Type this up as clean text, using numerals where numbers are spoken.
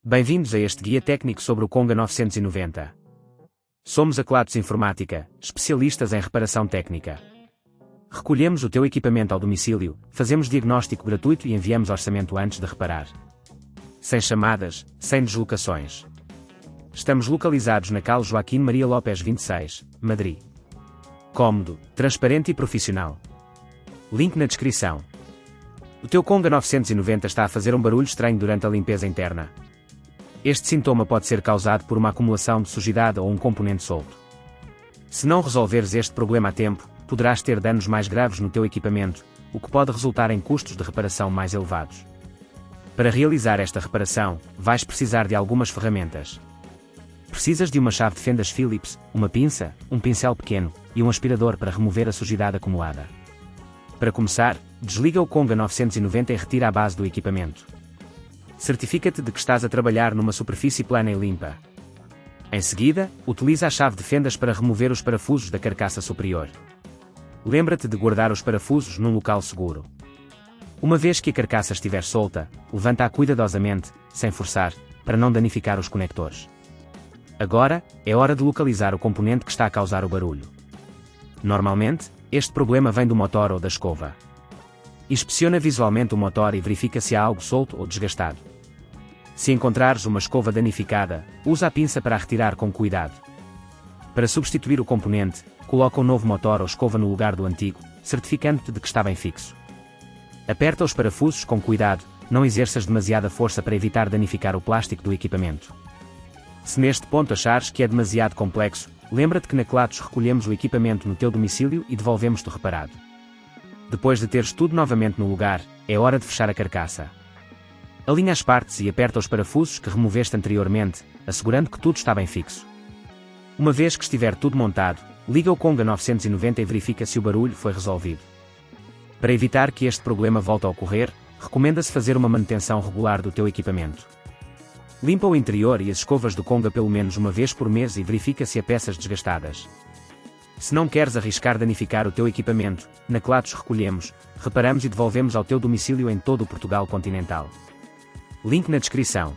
Bem-vindos a este guia técnico sobre o Conga 990. Somos a Kelatos Informática, especialistas em reparação técnica. Recolhemos o teu equipamento ao domicílio, fazemos diagnóstico gratuito e enviamos orçamento antes de reparar. Sem chamadas, sem deslocações. Estamos localizados na Cal Joaquim Maria Lopes 26, Madrid. Cómodo, transparente e profissional. Link na descrição. O teu Conga 990 está a fazer um barulho estranho durante a limpeza interna. Este sintoma pode ser causado por uma acumulação de sujidade ou um componente solto. Se não resolveres este problema a tempo, poderás ter danos mais graves no teu equipamento, o que pode resultar em custos de reparação mais elevados. Para realizar esta reparação, vais precisar de algumas ferramentas. Precisas de uma chave de fendas Phillips, uma pinça, um pincel pequeno e um aspirador para remover a sujidade acumulada. Para começar, desliga o Conga 990 e retira a base do equipamento. Certifica-te de que estás a trabalhar numa superfície plana e limpa. Em seguida, utiliza a chave de fendas para remover os parafusos da carcaça superior. Lembra-te de guardar os parafusos num local seguro. Uma vez que a carcaça estiver solta, levanta-a cuidadosamente, sem forçar, para não danificar os conectores. Agora, é hora de localizar o componente que está a causar o barulho. Normalmente, este problema vem do motor ou da escova. Inspeciona visualmente o motor e verifica se há algo solto ou desgastado. Se encontrares uma escova danificada, usa a pinça para a retirar com cuidado. Para substituir o componente, coloca um novo motor ou escova no lugar do antigo, certificando-te de que está bem fixo. Aperta os parafusos com cuidado, não exerças demasiada força para evitar danificar o plástico do equipamento. Se neste ponto achares que é demasiado complexo, lembra-te que na Kelatos recolhemos o equipamento no teu domicílio e devolvemos-te reparado. Depois de teres tudo novamente no lugar, é hora de fechar a carcaça. Alinha as partes e aperta os parafusos que removeste anteriormente, assegurando que tudo está bem fixo. Uma vez que estiver tudo montado, liga o Conga 990 e verifica se o barulho foi resolvido. Para evitar que este problema volte a ocorrer, recomenda-se fazer uma manutenção regular do teu equipamento. Limpa o interior e as escovas do Conga pelo menos uma vez por mês e verifica se há peças desgastadas. Se não queres arriscar danificar o teu equipamento, na Kelatos recolhemos, reparamos e devolvemos ao teu domicílio em todo o Portugal continental. Link na descrição.